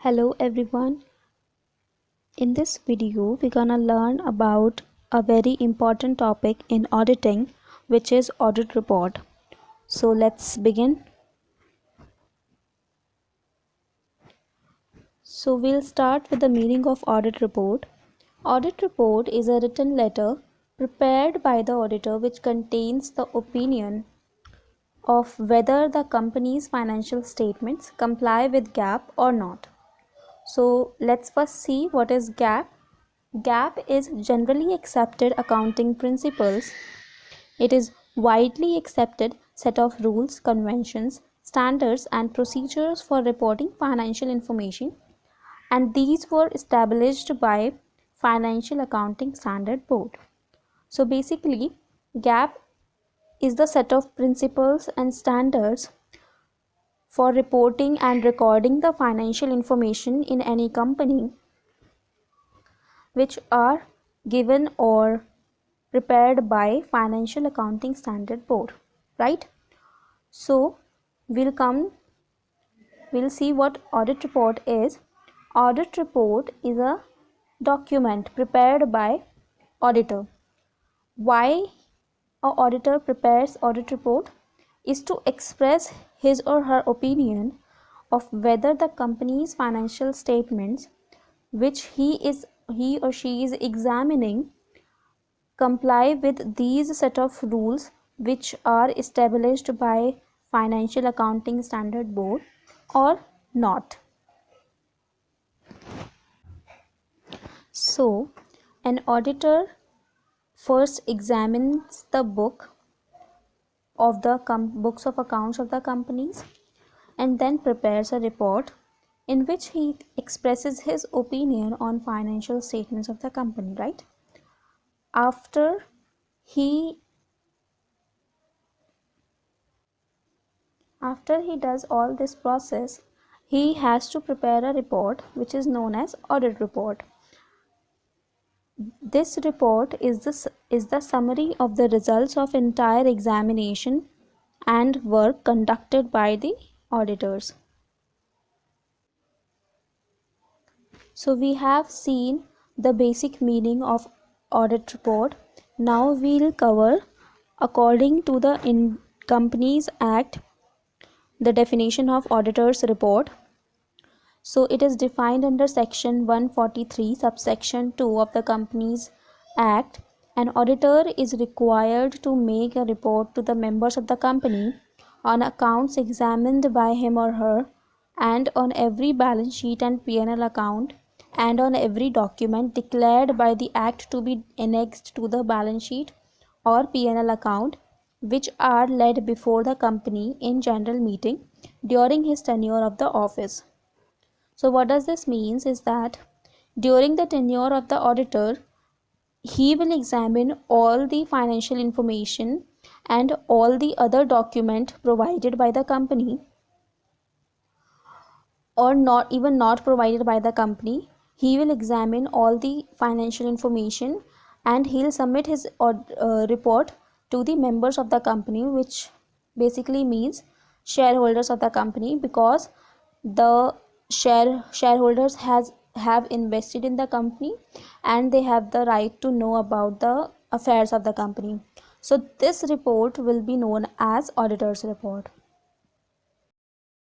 Hello everyone. In this video, we're gonna learn about a very important topic in auditing, which is audit report. So let's begin. So we'll start with the meaning of audit report. Audit report is a written letter prepared by the auditor which contains the opinion of whether the company's financial statements comply with GAAP or not. So let's first see what is GAAP. GAAP is generally accepted accounting principles. It is widely accepted set of rules, conventions, standards and procedures for reporting financial information, and these were established by Financial Accounting Standard Board. So basically, GAAP is the set of principles and standards for reporting and recording the financial information in any company, which are given or prepared by Financial Accounting Standard Board, right? So we'll see what audit report is. Audit report is a document prepared by auditor. Why an auditor prepares audit report is to express his or her opinion of whether the company's financial statements which he or she is examining comply with these set of rules which are established by Financial Accounting Standard Board or not. So an auditor first examines the books of accounts of the companies and then prepares a report in which he expresses his opinion on financial statements of the company, right? After he does all this process, he has to prepare a report which is known as audit report. This report is the summary of the results of entire examination and work conducted by the auditors. So we have seen the basic meaning of audit report. Now we'll cover, according to the Companies Act, the definition of auditor's report. So it is defined under section 143 subsection 2 of the Companies Act. An auditor is required to make a report to the members of the company on accounts examined by him or her, and on every balance sheet and P&L account, and on every document declared by the act to be annexed to the balance sheet or P&L account, which are laid before the company in general meeting during his tenure of the office. So what does this mean is that during the tenure of the auditor, he will examine all the financial information and all the other document provided by the company or not provided by the company. He will examine all the financial information and he'll submit his report to the members of the company, which basically means shareholders of the company, because the shareholders have invested in the company and they have the right to know about the affairs of the company. So this report will be known as auditor's report.